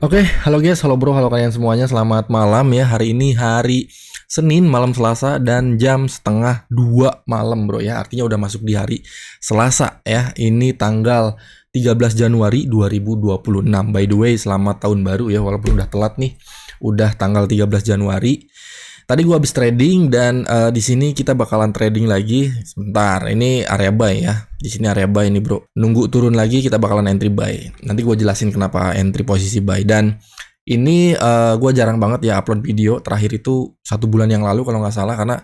Oke, halo guys, halo bro, halo kalian semuanya. Selamat malam ya. Hari ini hari Senin, malam Selasa dan jam setengah 2 malam bro ya. Artinya udah masuk di hari Selasa ya. Ini tanggal 13 Januari 2026. By the way, selamat tahun baru ya. Walaupun udah telat nih. Udah tanggal 13 Januari. Tadi gua habis trading dan di sini kita bakalan trading lagi. Sebentar, ini area buy ya. Di sini area buy nih bro. Nunggu turun lagi kita bakalan entry buy. Nanti gua jelasin kenapa entry posisi buy. Dan ini gua jarang banget ya upload video. Terakhir itu 1 bulan yang lalu kalau nggak salah, karena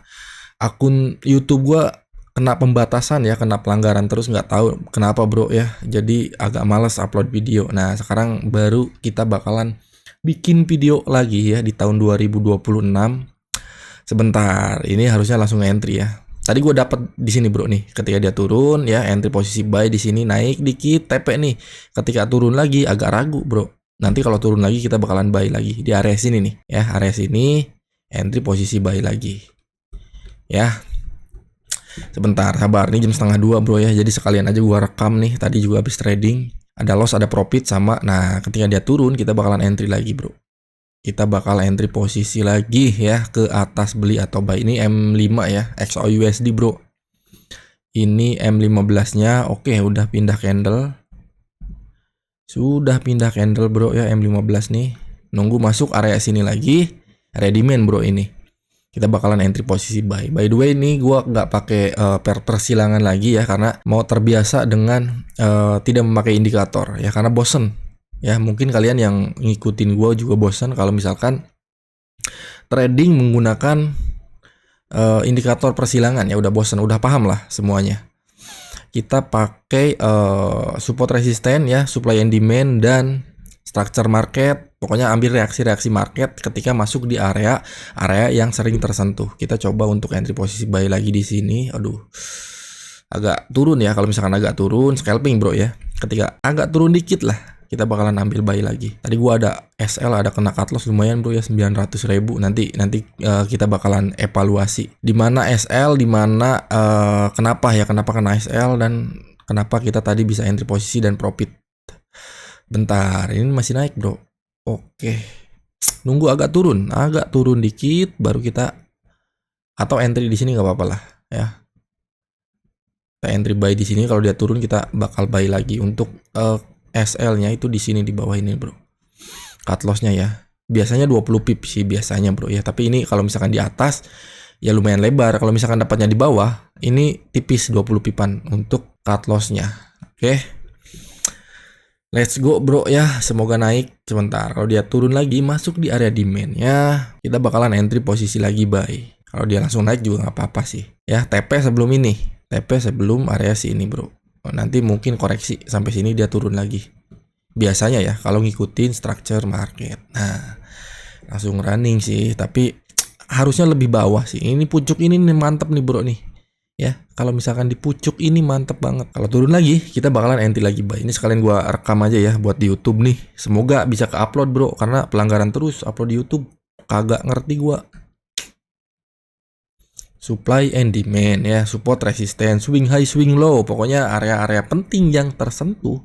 akun YouTube gua kena pembatasan ya, kena pelanggaran terus, nggak tahu kenapa bro ya. Jadi agak males upload video. Nah sekarang baru kita bakalan bikin video lagi ya di tahun 2026. Sebentar, ini harusnya langsung entry ya. Tadi gue dapat di sini bro nih, ketika dia turun ya entry posisi buy di sini, naik dikit TP nih. Ketika turun lagi agak ragu bro. Nanti kalau turun lagi kita bakalan buy lagi di area sini nih ya, area sini entry posisi buy lagi. Ya. Sebentar, sabar, nih jam setengah 2 bro ya. Jadi sekalian aja gue rekam nih. Tadi juga habis trading, ada loss, ada profit sama. Nah, ketika dia turun kita bakalan entry lagi bro. Kita bakal entry posisi lagi ya ke atas beli atau buy. Ini M5 ya, XAUUSD bro. Ini M15 nya. Oke, udah pindah candle. Sudah pindah candle bro ya, M15 nih. Nunggu masuk area sini lagi, area demand bro ini. Kita bakalan entry posisi buy. By the way, ini gua nggak pakai persilangan lagi ya, karena mau terbiasa dengan tidak memakai indikator ya, karena bosen. Ya mungkin kalian yang ngikutin gue juga bosan kalau misalkan trading menggunakan indikator persilangan ya, udah bosan, udah paham lah semuanya. Kita pakai support resisten ya, supply and demand dan structure market. Pokoknya ambil reaksi-reaksi market ketika masuk di area yang sering tersentuh. Kita coba untuk entry posisi buy lagi di sini. Aduh, agak turun ya. Kalau misalkan agak turun, scalping bro ya. Ketika agak turun dikit lah, kita bakalan ambil buy lagi. Tadi gua ada SL, ada kena cut loss lumayan bro ya, 900.000. Nanti kita bakalan evaluasi di mana SL, di mana kenapa kena SL, dan kenapa kita tadi bisa entry posisi dan profit. Bentar, ini masih naik bro. Oke, nunggu agak turun dikit baru kita, atau entry di sini nggak apa-apa lah ya. Kita entry buy di sini, kalau dia turun kita bakal buy lagi. Untuk SL-nya itu di sini di bawah ini bro. Cut loss-nya ya. Biasanya 20 pip sih biasanya bro ya. Tapi ini kalau misalkan di atas ya lumayan lebar. Kalau misalkan dapatnya di bawah, ini tipis 20 pipan untuk cut loss-nya. Oke. Let's go bro ya. Semoga naik. Sebentar, kalau dia turun lagi masuk di area demand ya, kita bakalan entry posisi lagi buy. Kalau dia langsung naik juga nggak apa-apa sih. Ya, TP sebelum ini. TP sebelum area sini bro. Nanti mungkin koreksi sampai sini dia turun lagi. Biasanya ya kalau ngikutin structure market. Nah, langsung running sih, tapi harusnya lebih bawah sih. Ini pucuk ini nih mantep nih bro nih. Ya, kalau misalkan di pucuk ini mantep banget. Kalau turun lagi, kita bakalan entry lagi buy. Ini sekalian gua rekam aja ya buat di YouTube nih. Semoga bisa ke-upload bro, karena pelanggaran terus upload di YouTube. Kagak ngerti gua. Supply and demand ya, support resistance, swing high, swing low. Pokoknya area-area penting yang tersentuh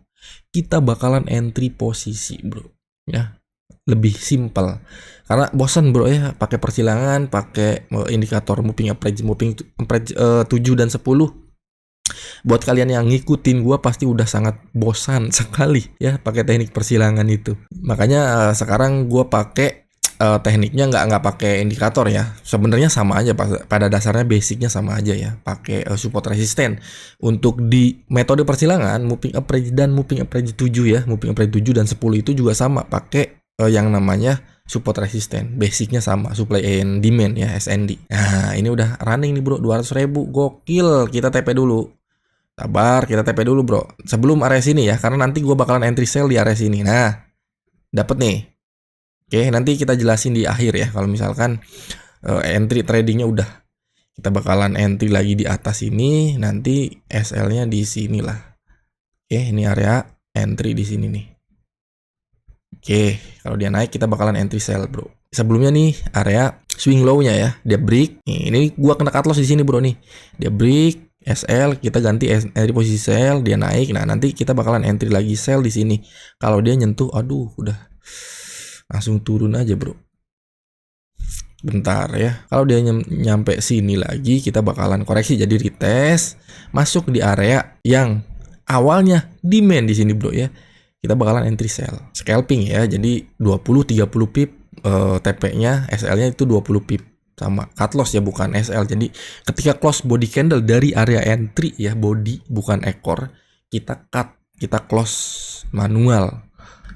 kita bakalan entry posisi bro ya. Lebih simple karena bosan bro ya pakai persilangan, pakai indikator moving average 7 dan 10. Buat kalian yang ngikutin gua pasti udah sangat bosan sekali ya pakai teknik persilangan itu. Makanya sekarang gua pakai tekniknya nggak pakai indikator ya. Sebenarnya sama aja, pada dasarnya basicnya sama aja ya. Pakai support resisten. Untuk di metode persilangan moving average dan moving average 7 ya, moving average 7 dan 10 itu juga sama, pakai yang namanya support resisten. Basicnya sama, supply and demand ya, SND. Nah, ini udah running nih bro, 200.000. Gokil. Kita TP dulu. Sabar, kita TP dulu bro. Sebelum area sini ya, karena nanti gua bakalan entry sell di area sini. Nah, dapet nih. Oke, nanti kita jelasin di akhir ya. Kalau misalkan entry tradingnya udah, kita bakalan entry lagi di atas ini. Nanti SL-nya di sini lah. Oke, ini area entry di sini nih. Oke, kalau dia naik kita bakalan entry sell bro. Sebelumnya nih area swing low-nya ya, dia break. Nih, ini gua kena cut loss di sini bro nih. Dia break SL, kita ganti entry posisi sell, dia naik. Nah, nanti kita bakalan entry lagi sell di sini. Kalau dia nyentuh, aduh, udah langsung turun aja bro. Bentar ya, kalau dia nyampe sini lagi kita bakalan koreksi jadi retest masuk di area yang awalnya demand di sini bro ya. Kita bakalan entry sell scalping ya, jadi 20-30 pip TP-nya, SL-nya itu 20 pip sama cut loss ya, bukan SL. Jadi ketika close body candle dari area entry ya, body bukan ekor, kita cut, kita close manual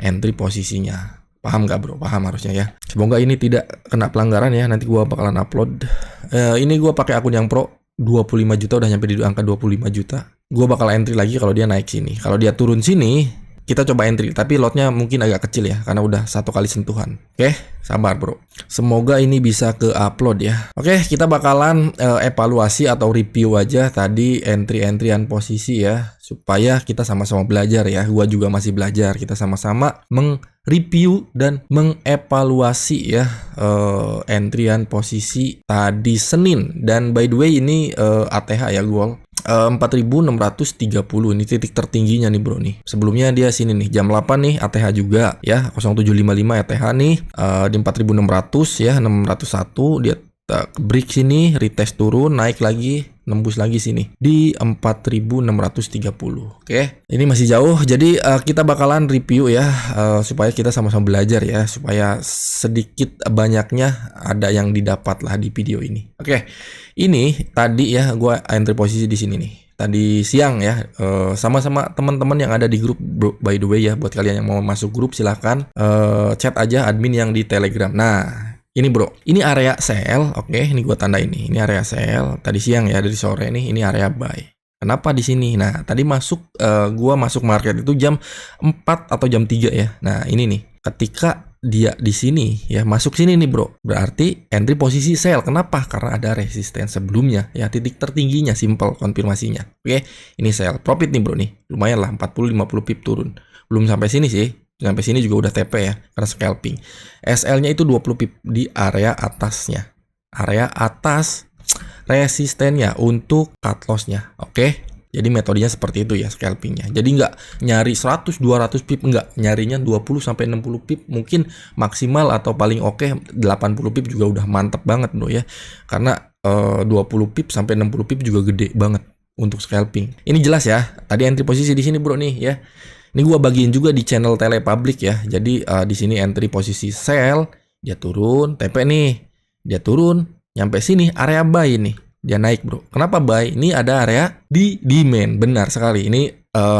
entry posisinya. Paham nggak bro? Paham harusnya ya. Semoga ini tidak kena pelanggaran ya. Nanti gua bakalan upload. Ini gua pakai akun yang pro, 25 juta, udah nyampe di angka 25 juta. Gua bakal entry lagi kalau dia naik sini. Kalau dia turun sini, kita coba entry. Tapi lotnya mungkin agak kecil ya, karena udah satu kali sentuhan. Oke, sabar bro. Semoga ini bisa ke upload ya. Oke, kita bakalan evaluasi atau review aja tadi entry-entryan posisi ya, supaya kita sama-sama belajar ya. Gua juga masih belajar. Kita sama-sama review dan mengevaluasi ya entryan posisi tadi Senin. Dan by the way ini ATH ya goal 4630, ini titik tertingginya nih bro nih. Sebelumnya dia sini nih jam 8 nih ATH juga ya, 0755 ATH nih di 4600 ya, 601 dia break sini, retest turun, naik lagi, nembus lagi sini di 4630. Oke, ini masih jauh, jadi kita bakalan review ya supaya kita sama-sama belajar ya, supaya sedikit banyaknya ada yang didapat lah di video ini. Oke, ini tadi ya gua entry posisi di sini nih tadi siang ya, sama-sama teman-teman yang ada di grup bro. By the way ya, buat kalian yang mau masuk grup silahkan chat aja admin yang di Telegram. Nah ini bro, ini area sell, oke, ini gua tanda ini area sell tadi siang ya, dari sore nih, ini area buy. Kenapa di sini? Nah, tadi masuk gua masuk market itu jam 4 atau jam 3 ya. Nah, ini nih, ketika dia di sini ya, masuk sini nih bro, berarti entry posisi sell. Kenapa? Karena ada resisten sebelumnya ya, titik tertingginya, simple konfirmasinya. Oke, ini sell. Profit nih bro nih, lumayan lah, 40-50 pip turun. Belum sampai sini sih. Sampai sini juga udah TP ya, karena scalping. SL-nya itu 20 pip di area atasnya. Area atas resistennya untuk cut loss-nya. Oke. Jadi metodenya seperti itu ya scalpingnya. Jadi nggak nyari 100-200 pip, nggak. Nyarinya 20-60 pip. Mungkin maksimal atau paling oke 80 pip juga udah mantep banget bro ya. Karena 20 pip sampai 60 pip juga gede banget untuk scalping. Ini jelas ya. Tadi entry posisi di sini bro nih ya. Ini gua bagiin juga di channel Telepublic ya. Jadi di sini entry posisi sell, dia turun, TP nih. Dia turun, nyampe sini area buy nih. Dia naik, bro. Kenapa buy? Ini ada area di demand. Benar sekali. Ini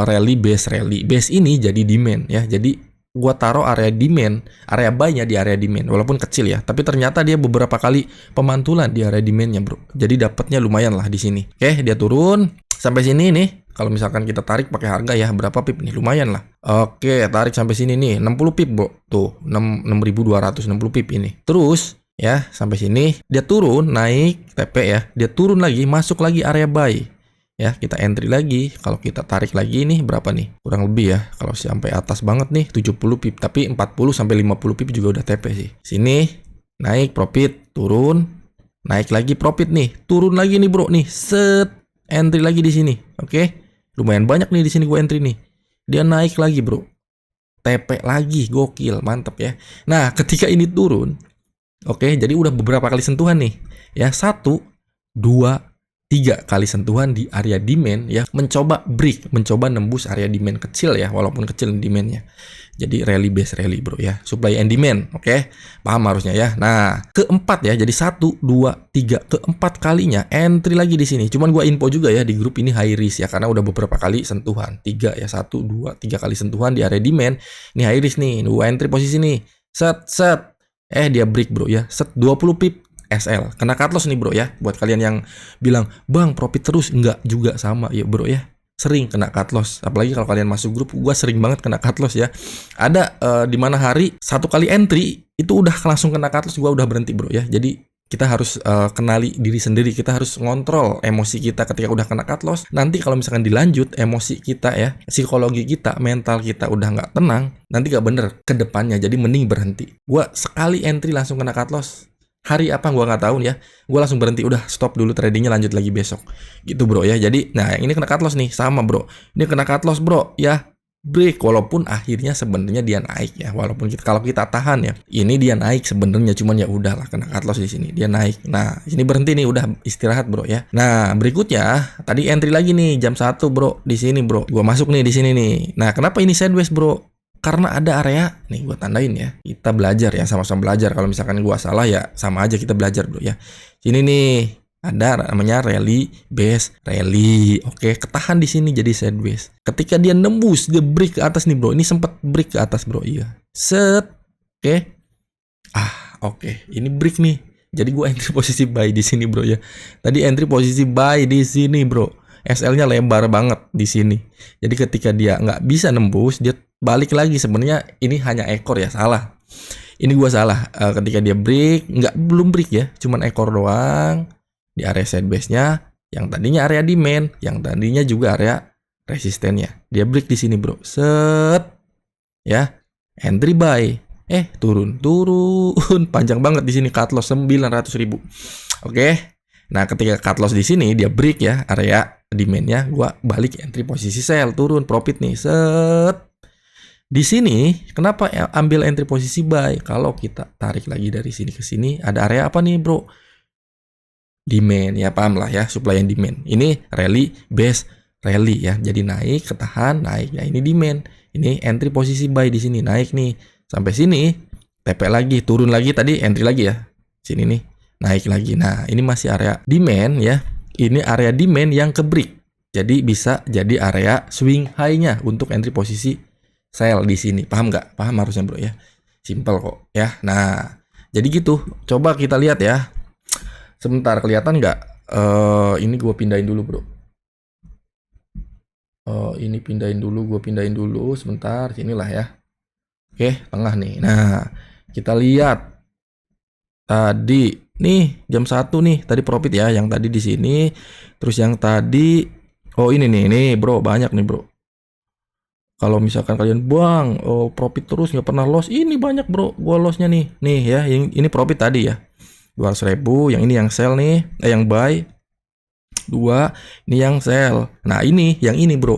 rally base rally. Base ini jadi demand ya. Jadi gua taruh area demand, area buy-nya di area demand, walaupun kecil ya. Tapi ternyata dia beberapa kali pemantulan di area demand-nya, bro. Jadi dapatnya lumayan lah di sini. Oke, dia turun sampai sini nih. Kalau misalkan kita tarik pakai harga ya, berapa pip nih? Lumayan lah. Oke, tarik sampai sini nih, 60 pip, bro. Tuh, 6.260 pip ini. Terus, ya, sampai sini. Dia turun, naik, TP ya. Dia turun lagi, masuk lagi area buy. Ya, kita entry lagi. Kalau kita tarik lagi nih, berapa nih? Kurang lebih ya. Kalau sampai atas banget nih, 70 pip. Tapi 40-50 pip juga udah TP sih. Sini, naik, profit, turun. Naik lagi, profit nih. Turun lagi nih, bro. Nih, set. Entry lagi di sini. Oke. Lumayan banyak nih di sini gue entry nih. Dia naik lagi, bro. TP lagi, gokil, mantep ya. Nah, ketika ini turun, oke, jadi udah beberapa kali sentuhan nih. Ya, 1, 2, 3 kali sentuhan di area demand ya, mencoba break, mencoba nembus area demand kecil ya, walaupun kecil demandnya. Jadi rally base rally bro ya, supply and demand, oke, paham harusnya ya. Nah, keempat ya, jadi 1, 2, 3, keempat kalinya entry lagi di sini. Cuman gua info juga ya di grup ini high risk ya, karena udah beberapa kali sentuhan. 3 ya, 1, 2, 3 kali sentuhan di area demand. Ini high risk nih, 2 entry posisi nih. Set. Dia break bro ya, set 20 pip. SL, kena cut loss nih bro ya. Buat kalian yang bilang, bang profit terus, enggak juga sama ya bro ya. Sering kena cut loss, apalagi kalau kalian masuk grup, gua sering banget kena cut loss ya. Ada di mana hari 1 kali entry itu udah langsung kena cut loss, gua udah berhenti bro ya. Jadi kita harus kenali diri sendiri, kita harus ngontrol emosi kita ketika udah kena cut loss. Nanti kalau misalkan dilanjut emosi kita ya, psikologi kita, mental kita udah nggak tenang, nanti nggak bener ke depannya. Jadi mending berhenti. Gua sekali entry langsung kena cut loss. Hari apa gua nggak tahu ya, gua langsung berhenti, udah stop dulu tradingnya, lanjut lagi besok gitu bro ya. Jadi nah yang ini kena cut loss nih, sama bro, ini kena cut loss bro ya, break, walaupun akhirnya sebenarnya dia naik ya, walaupun kalau kita tahan ya, ini dia naik sebenarnya, cuman ya udahlah kena cut loss di sini, dia naik. Nah, ini berhenti nih, udah istirahat bro ya. Nah, berikutnya tadi entry lagi nih jam 1 bro, di sini bro, gua masuk nih di sini nih. Nah, kenapa ini sideways bro? Karena ada area nih, gua tandain ya. Kita belajar ya, sama-sama belajar. Kalau misalkan gua salah ya sama aja kita belajar bro ya. Sini nih ada namanya rally base rally. Oke, ketahan di sini jadi sideways. Ketika dia nembus, dia break ke atas nih bro. Ini sempat break ke atas bro, iya. Set. Oke. Oke. Ini break nih. Jadi gua entry posisi buy di sini bro ya. Tadi entry posisi buy di sini bro. SL-nya lebar banget di sini. Jadi ketika dia nggak bisa nembus, dia balik lagi. Sebenarnya ini hanya ekor ya, salah. Ini gua salah. Ketika dia break, belum break ya, cuman ekor doang. Di area sideways-nya, yang tadinya area demand, yang tadinya juga area resistennya. Dia break di sini, bro. Set. Ya. Entry buy. Turun. Panjang banget di sini, cut loss 900.000. Oke. Nah, ketika cut loss di sini dia break ya area demand-nya, gua balik entry posisi sell, turun profit nih. Set. Di sini kenapa ambil entry posisi buy? Kalau kita tarik lagi dari sini ke sini, ada area apa nih, bro? Demand ya, paham lah ya, supply and demand. Ini rally base rally ya, jadi naik ketahan naik ya, ini demand. Ini entry posisi buy di sini, naik nih sampai sini, TP lagi, turun lagi, tadi entry lagi ya, sini nih naik lagi. Nah, ini masih area demand ya, ini area demand yang ke break, jadi bisa jadi area swing high-nya untuk entry posisi sell di sini. Paham nggak? Paham harusnya bro ya, simple kok ya. Nah, jadi gitu, coba kita lihat ya. Sebentar, kelihatan nggak? Ini gue pindahin dulu bro. Ini pindahin dulu, gue pindahin dulu. Sebentar, sinilah ya. Oke, tengah nih. Nah, kita lihat tadi nih jam 1 nih. Tadi profit ya, yang tadi di sini. Terus yang tadi, ini nih bro, banyak nih bro. Kalau misalkan kalian buang, profit terus nggak pernah loss. Ini banyak bro, gue lossnya nih. Nih ya, ini profit tadi ya. 200.000, yang ini yang sell nih, yang buy 2, ini yang sell. Nah ini, yang ini bro,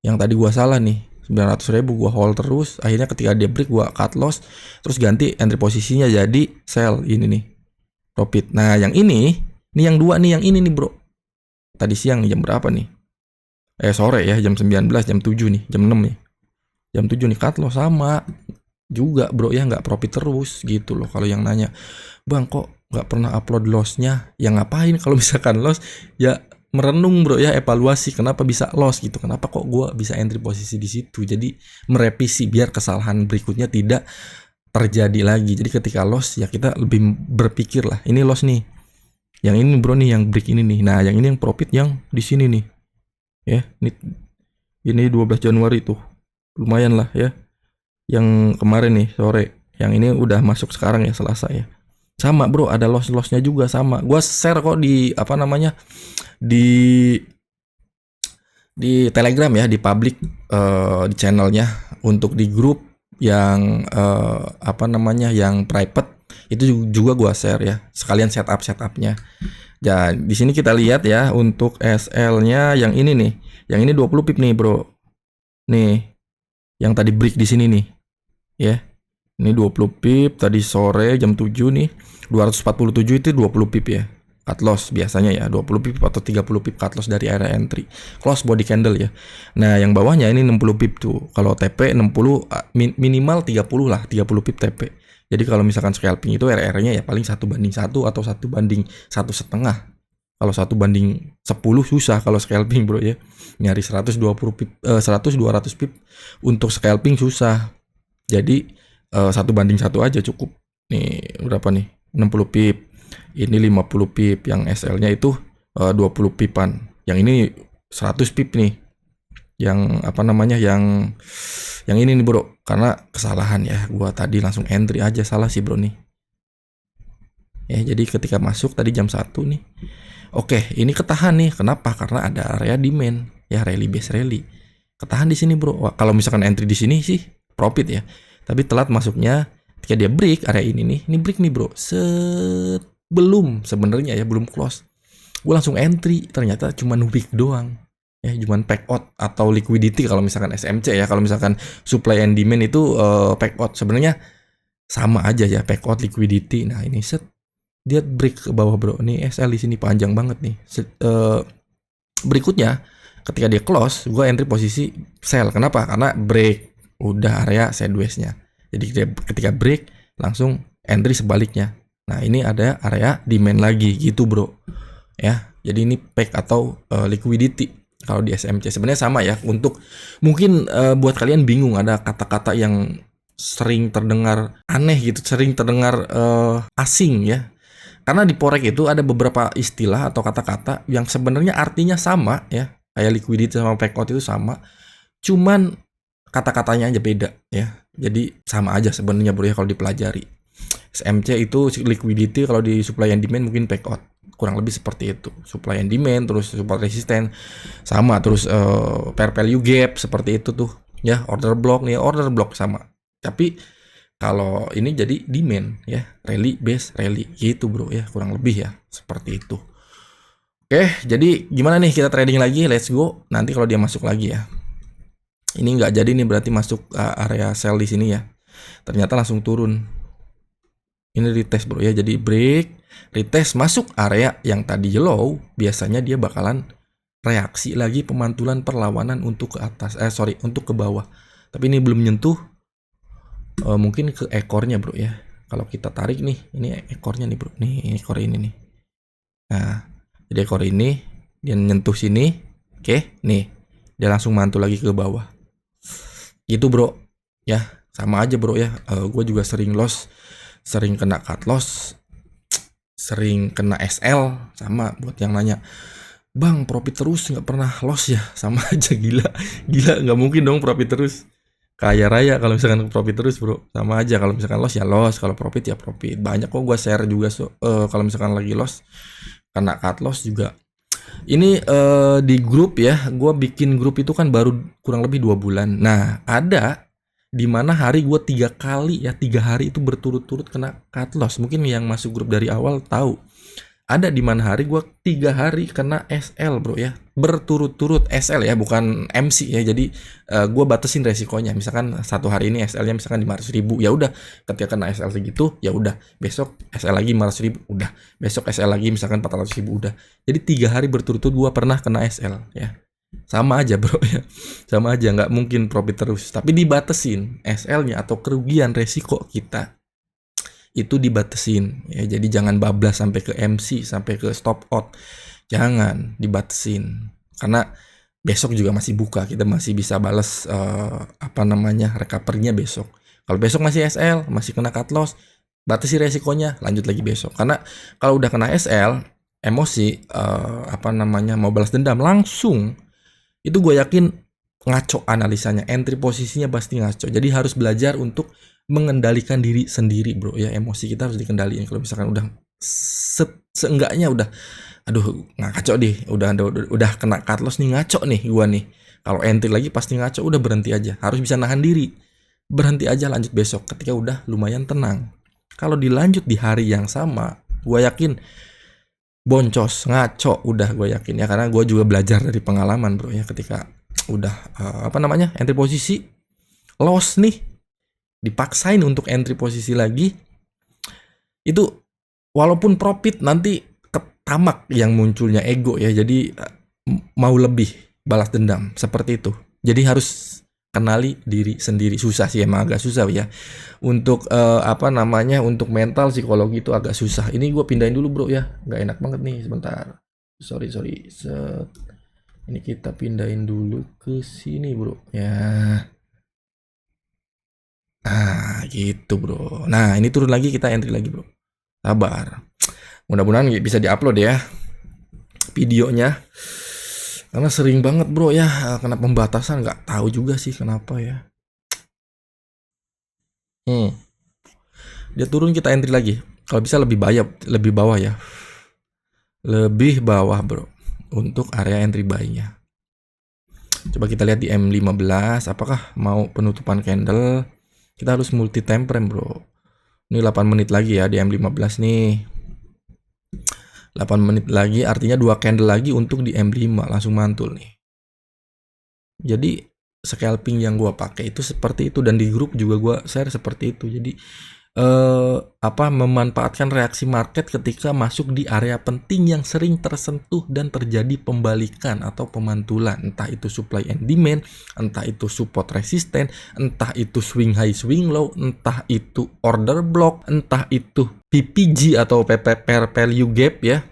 yang tadi gua salah nih, 900.000 gua hold terus, akhirnya ketika dia break gua cut loss, terus ganti entry posisinya jadi sell, ini nih, profit. Nah yang ini yang 2 nih, yang ini nih bro, tadi siang nih jam berapa nih? Sore ya, jam 19, jam 7 nih, jam 6 nih, jam 7 nih cut loss sama juga bro ya, nggak profit terus gitu loh. Kalau yang nanya, bang kok nggak pernah upload lossnya, ya ngapain kalau misalkan loss ya, merenung bro ya, evaluasi kenapa bisa loss gitu, kenapa kok gue bisa entry posisi di situ. Jadi merevisi biar kesalahan berikutnya tidak terjadi lagi. Jadi ketika loss ya kita lebih berpikir lah, ini loss nih, yang ini bro nih, yang break ini nih. Nah yang ini yang profit yang di sini nih ya, ini 12 Januari tuh lumayan lah ya. Yang kemarin nih sore, yang ini udah masuk sekarang ya, Selasa ya, sama bro, ada lossnya juga sama. Gua share kok di di Telegram ya, di public, di channelnya. Untuk di grup yang yang private itu juga gua share ya, sekalian setupnya. Ya di sini kita lihat ya, untuk SL-nya yang ini nih, yang ini 20 pip nih bro, nih yang tadi break di sini nih ya, ini 20 pip tadi sore jam 7 nih, 247 itu 20 pip ya cut loss biasanya ya, 20 pip atau 30 pip cut loss dari area entry, close body candle ya. Nah yang bawahnya ini 60 pip tuh, kalau TP 60 minimal 30 lah, 30 pip TP. Jadi kalau misalkan scalping itu area-nya ya paling 1:1 atau 1:1,5. Kalau 1:10 susah kalau scalping bro ya. Nyari 120 pip, 100-200 pip untuk scalping susah. Jadi 1:1 aja cukup. Nih berapa nih? 60 pip. Ini 50 pip. Yang SL-nya itu 20 pipan. Yang ini 100 pip nih. Yang yang ini nih bro. Karena kesalahan ya, gua tadi langsung entry aja, salah sih bro nih. Ya jadi ketika masuk tadi jam 1 nih. Oke, ini ketahan nih. Kenapa? Karena ada area demand ya, rally base rally. Ketahan di sini, bro. Wah, kalau misalkan entry di sini sih profit ya. Tapi telat masuknya ketika dia break area ini nih. Ini break nih, bro. Belum sebenarnya ya, belum close. Gue langsung entry, ternyata cuma break doang. ya, cuman pack out atau liquidity kalau misalkan SMC ya. Kalau misalkan supply and demand itu pack out, sebenarnya sama aja ya, pack out liquidity. Nah ini set dia break ke bawah bro, ini SL di sini panjang banget nih. Berikutnya ketika dia close, gue entry posisi sell. Kenapa? Karena break udah area sideways-nya. Jadi dia ketika break langsung entry sebaliknya. Nah ini ada area demand lagi gitu bro ya. Jadi ini pack atau liquidity kalau di SMC. Sebenarnya sama ya. Untuk mungkin buat kalian bingung, ada kata-kata yang sering terdengar aneh gitu, sering terdengar asing ya. Karena di forex itu ada beberapa istilah atau kata-kata yang sebenarnya artinya sama ya. Kayak liquidity sama pack out itu sama. Cuman kata-katanya aja beda ya. Jadi sama aja sebenarnya bro ya kalau dipelajari. SMC itu liquidity, kalau di supply and demand mungkin pack out. Kurang lebih seperti itu. Supply and demand, terus support resistance sama, terus fair value gap seperti itu tuh. Ya, order block nih, order block sama. Tapi kalau ini jadi demand ya, rally base rally gitu bro ya, kurang lebih ya seperti itu. Oke, jadi gimana nih kita trading lagi? Let's go. Nanti kalau dia masuk lagi ya. Ini nggak jadi nih, berarti masuk area sell di sini ya. Ternyata langsung turun. Ini retest bro ya, jadi break, retest masuk area yang tadi low, biasanya dia bakalan reaksi lagi pemantulan perlawanan untuk ke atas, untuk ke bawah. Tapi ini belum nyentuh, mungkin ke ekornya bro ya. Kalau kita tarik nih, ini ekornya nih bro, nih ekor ini nih. Nah, jadi ekor ini dia nyentuh sini, oke, nih dia langsung mantul lagi ke bawah. Gitu bro, ya sama aja bro ya. Gue juga sering loss, sering kena cut loss, sering kena SL. Sama buat yang nanya, bang profit terus nggak pernah loss ya? Sama aja, gila nggak mungkin dong profit terus. Kaya raya kalau misalkan profit terus bro, sama aja. Kalau misalkan loss ya loss, kalau profit ya profit. Banyak kok gue share juga kalau misalkan lagi loss, kena cut loss juga. Ini di grup ya, gue bikin grup itu kan baru kurang lebih 2 bulan. Nah ada di mana hari gue 3 kali ya, 3 hari itu berturut-turut kena cut loss. Mungkin yang masuk grup dari awal tahu. Ada di mana hari gue 3 hari kena SL bro ya, berturut-turut SL ya, bukan MC ya. Jadi gue batasin resikonya. Misalkan satu hari ini SL-nya misalkan 500.000, ya udah ketika kena SL segitu ya udah, besok SL lagi 500.000, udah besok SL lagi misalkan 400.000, udah. Jadi 3 hari berturut-turut gue pernah kena SL ya. Sama aja bro ya, sama aja, nggak mungkin profit terus. Tapi dibatesin SL-nya atau kerugian resiko kita itu dibatesin ya. Jadi jangan bablas sampai ke MC, sampai ke stop out, jangan dibatesin. Karena besok juga masih buka, kita masih bisa balas recovery-nya besok. Kalau besok masih SL, masih kena cut loss, batasi resikonya, lanjut lagi besok. Karena kalau udah kena SL, emosi mau balas dendam langsung, itu gue yakin ngaco analisanya, entry posisinya pasti ngaco. Jadi harus belajar untuk mengendalikan diri sendiri bro ya. Emosi kita harus dikendalikan. Kalau misalkan udah seenggaknya udah, aduh ngaco deh, udah kena cut loss nih, ngaco nih gua nih, kalau entry lagi pasti ngaco, udah berhenti aja. Harus bisa nahan diri, berhenti aja, lanjut besok ketika udah lumayan tenang. Kalau dilanjut di hari yang sama, gua yakin boncos, ngaco, udah gue yakin ya. Karena gue juga belajar dari pengalaman bro ya, ketika udah entry posisi loss nih, dipaksain untuk entry posisi lagi, itu walaupun profit nanti ketamak yang munculnya ego ya. Jadi mau lebih, balas dendam seperti itu. Jadi harus kenali diri sendiri. Susah sih, emang agak susah ya. Untuk untuk mental psikologi itu agak susah. Ini gue pindahin dulu bro ya, nggak enak banget nih, sebentar. Sorry. Ini kita pindahin dulu ke sini bro ya. Gitu bro. Nah ini turun lagi, kita entry lagi bro. Sabar. Mudah-mudahan bisa diupload ya videonya. Karena sering banget bro ya kena pembatasan, nggak tahu juga sih kenapa ya. Dia turun, kita entry lagi. Kalau bisa lebih bawah ya. Lebih bawah bro, untuk area entry buy-nya. Coba kita lihat di M15, apakah mau penutupan candle. Kita harus multi time frame bro. Ini 8 menit lagi ya di M15 nih. 8 menit lagi artinya 2 candle lagi untuk di M5, langsung mantul nih. Jadi scalping yang gua pakai itu seperti itu, dan di grup juga gua share seperti itu. Jadi memanfaatkan reaksi market ketika masuk di area penting yang sering tersentuh dan terjadi pembalikan atau pemantulan, entah itu supply and demand, entah itu support resisten, entah itu swing high swing low, entah itu order block, entah itu PPG atau pair value gap ya.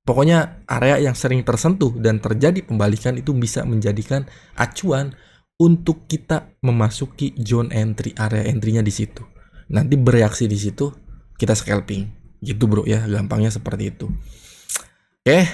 Pokoknya area yang sering tersentuh dan terjadi pembalikan itu bisa menjadikan acuan untuk kita memasuki zone entry, area entry-nya di situ. Nanti bereaksi di situ, kita scalping. Gitu bro ya, gampangnya seperti itu. Oke,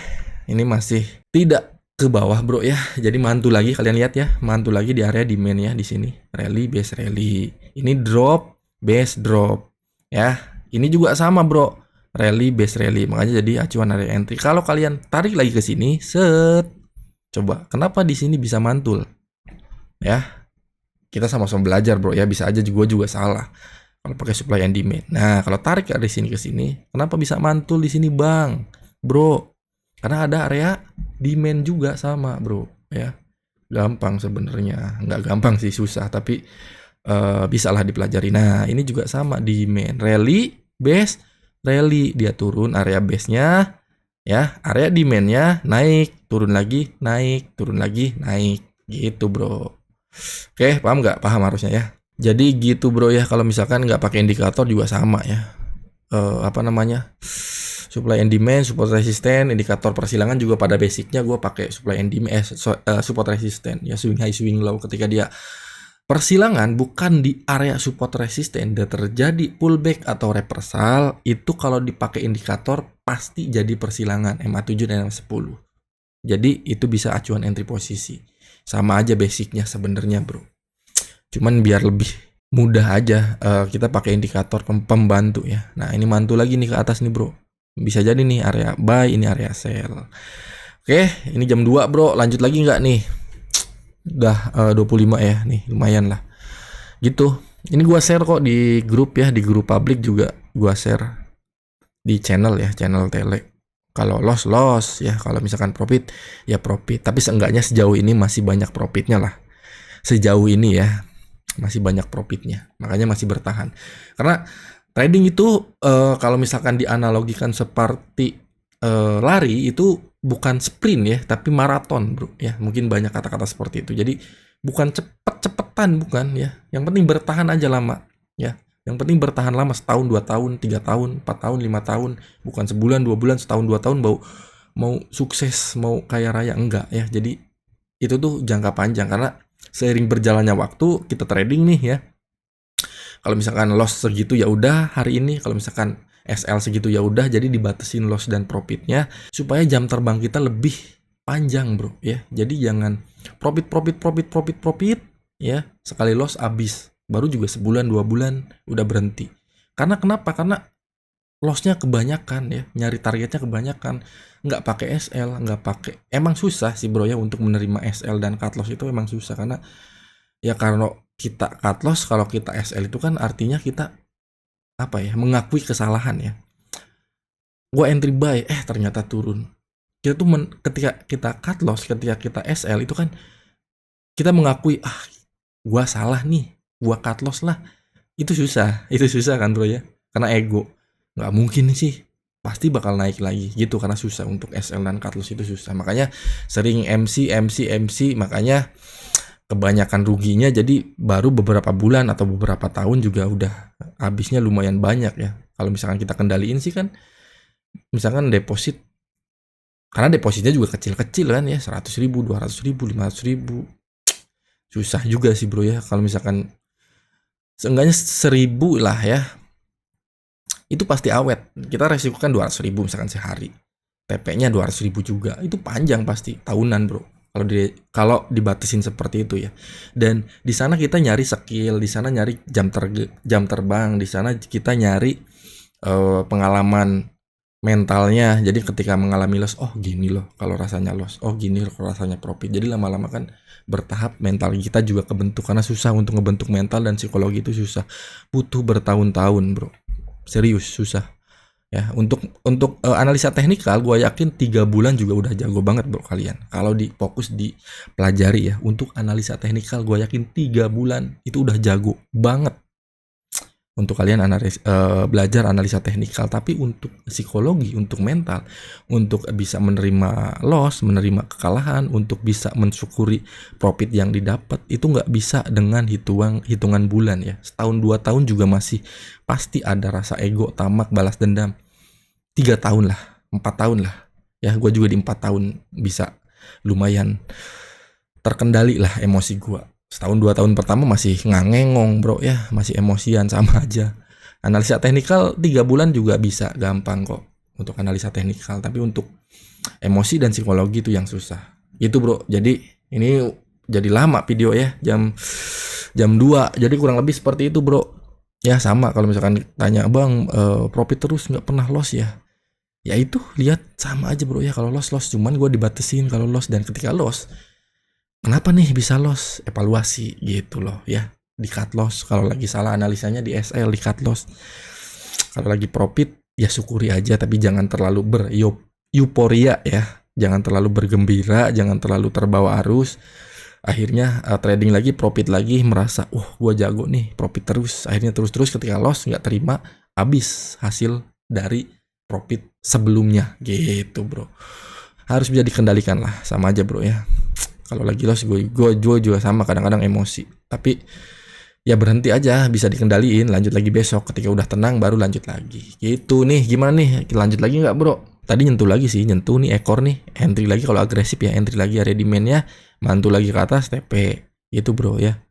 ini masih tidak ke bawah bro ya. Jadi mantul lagi, kalian lihat ya, mantul lagi di area demand ya di sini. Rally, base rally. Ini drop, base drop. Ya, ini juga sama bro. Rally, base rally. Makanya jadi acuan area entry. Kalau kalian tarik lagi ke sini, set. Coba, kenapa di sini bisa mantul? Ya, kita sama-sama belajar bro ya. Bisa aja gue juga salah kalau pakai supply and demand. Nah, kalau tarik dari sini ke sini, kenapa bisa mantul di sini bang, bro? Karena ada area demand juga sama bro ya. Gampang sebenarnya, nggak gampang sih, susah, tapi bisa lah dipelajari. Nah, ini juga sama, demand, rally, base, rally, dia turun area base-nya ya, area demand-nya naik, turun lagi, naik, turun lagi, naik, gitu bro. Oke, paham nggak? Paham harusnya ya. Jadi gitu bro ya, kalau misalkan nggak pakai indikator juga sama ya. Supply and demand, support resisten, indikator persilangan juga pada basicnya gue pakai supply and demand, support resisten ya, swing high swing low. Ketika dia persilangan bukan di area support resisten, dan terjadi pullback atau reversal, itu kalau dipakai indikator pasti jadi persilangan MA7 dan MA10. Jadi itu bisa acuan entry posisi. Sama aja basicnya sebenarnya bro. Cuman biar lebih mudah aja kita pakai indikator pembantu ya. Nah, ini mantul lagi nih ke atas nih bro. Bisa jadi nih area buy, ini area sell. Oke, ini jam 2 bro. Lanjut lagi nggak nih? Udah 25 ya nih, lumayan lah. Gitu. Ini gua share kok di grup ya, di grup publik juga gua share. Di channel ya, channel tele. Kalau loss ya, kalau misalkan profit ya profit. Tapi seenggaknya sejauh ini masih banyak profitnya lah. Sejauh ini ya masih banyak profitnya, makanya masih bertahan. Karena trading itu kalau misalkan dianalogikan seperti lari, itu bukan sprint ya, tapi maraton bro ya. Mungkin banyak kata-kata seperti itu. Jadi bukan cepet-cepetan, bukan ya. Yang penting bertahan aja lama ya. Yang penting bertahan lama, setahun, 2 tahun, 3 tahun, 4 tahun, 5 tahun, bukan sebulan, 2 bulan, setahun, 2 tahun mau sukses, mau kaya raya, enggak ya. Jadi itu tuh jangka panjang, karena seiring berjalannya waktu kita trading nih ya. Kalau misalkan loss segitu ya udah hari ini, kalau misalkan SL segitu ya udah, jadi dibatasin loss dan profitnya supaya jam terbang kita lebih panjang bro ya. Jadi jangan profit ya, sekali loss habis, baru juga sebulan 2 bulan udah berhenti. Karena kenapa? Karena lossnya kebanyakan ya, nyari targetnya kebanyakan, nggak pakai SL, nggak pakai, emang susah sih bro ya untuk menerima SL dan cut loss itu emang susah. Karena ya kalau kita cut loss, kalau kita SL itu kan artinya kita mengakui kesalahan ya. Gua entry buy, ternyata turun. Kita tuh ketika kita cut loss, ketika kita SL itu kan kita mengakui, gua salah nih, gua cut loss lah. Itu susah kan bro ya, karena ego. Nggak mungkin sih, pasti bakal naik lagi gitu, karena susah untuk SL dan cut loss itu susah. Makanya sering MC, makanya kebanyakan ruginya, jadi baru beberapa bulan atau beberapa tahun juga udah habisnya lumayan banyak ya. Kalau misalkan kita kendaliin sih kan, misalkan deposit, karena depositnya juga kecil-kecil kan ya, 100.000, 200.000, 500.000, susah juga sih bro ya. Kalau misalkan seenggaknya 1.000 lah ya, itu pasti awet. Kita resikokan 200.000 misalkan sehari, TP-nya 200.000 juga, itu panjang pasti tahunan bro. Kalau dibatasin seperti itu ya. Dan di sana kita nyari skill, di sana nyari jam terbang, di sana kita nyari pengalaman mentalnya. Jadi ketika mengalami loss, gini loh kalau rasanya loss, gini loh kalau rasanya profit. Jadi lama-lama kan bertahap mental kita juga kebentuk, karena susah untuk ngebentuk mental dan psikologi itu susah, butuh bertahun-tahun bro, serius susah Ya, untuk analisa teknikal gue yakin 3 bulan juga udah jago banget bro kalian. Kalau fokus di pelajari ya, untuk analisa teknikal gue yakin 3 bulan itu udah jago banget. Untuk kalian belajar analisa teknikal, tapi untuk psikologi, untuk mental, untuk bisa menerima loss, menerima kekalahan, untuk bisa mensyukuri profit yang didapat, itu nggak bisa dengan hitungan bulan ya. Setahun 2 tahun juga masih pasti ada rasa ego, tamak, balas dendam. 3 tahun lah, 4 tahun lah ya, gue juga di 4 tahun bisa lumayan terkendali lah emosi gue. Setahun 2 tahun pertama masih ngangengong bro ya, masih emosian sama aja. Analisa teknikal 3 bulan juga bisa gampang kok untuk analisa teknikal, tapi untuk emosi dan psikologi itu yang susah gitu bro. Jadi ini jadi lama video ya, jam 2, jadi kurang lebih seperti itu bro ya. Sama kalau misalkan tanya bang, profit terus nggak pernah loss ya itu lihat sama aja bro ya. Kalau loss cuman gue dibatesin kalau loss, dan ketika loss kenapa nih bisa loss, evaluasi gitu loh ya, di cut loss. Kalau lagi salah analisanya di SL, di cut loss. Kalau lagi profit ya syukuri aja, tapi jangan terlalu euforia ya, jangan terlalu bergembira, jangan terlalu terbawa arus. Akhirnya trading lagi, profit lagi, merasa gue jago nih, profit terus. Akhirnya terus ketika loss nggak terima, habis hasil dari profit sebelumnya gitu bro. Harus bisa dikendalikan lah, sama aja bro ya. Kalau lagi loss gue juga sama, kadang-kadang emosi, tapi ya berhenti aja, bisa dikendaliin, lanjut lagi besok. Ketika udah tenang baru lanjut lagi gitu. Nih gimana nih, lanjut lagi nggak bro? Tadi nyentuh lagi sih, nyentuh nih ekor nih, entry lagi kalau agresif ya, entry lagi area demand-nya, mantul lagi ke atas, TP itu bro ya.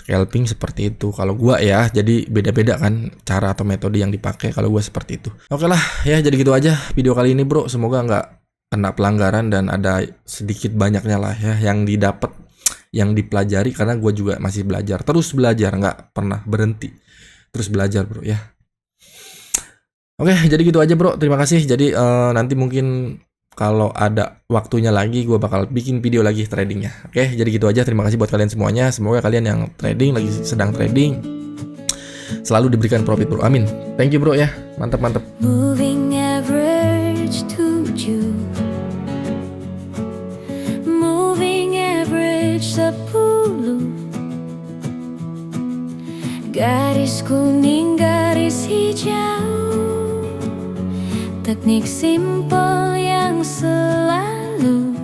Scalping seperti itu kalau gua ya, jadi beda-beda kan cara atau metode yang dipakai. Kalau gua seperti itu. Oke lah ya, jadi gitu aja video kali ini bro. Semoga nggak kena pelanggaran dan ada sedikit banyaknya lah ya yang didapat, yang dipelajari, karena gue juga masih belajar, terus belajar, nggak pernah berhenti, terus belajar bro ya. Oke, jadi gitu aja bro, terima kasih. Jadi nanti mungkin kalau ada waktunya lagi gue bakal bikin video lagi tradingnya. Oke, jadi gitu aja, terima kasih buat kalian semuanya. Semoga kalian yang trading, lagi sedang trading, selalu diberikan profit bro, amin. Thank you bro ya, mantap. Moving average to June, moving average 10, garis kuning, garis hijau, teknik simple yang selalu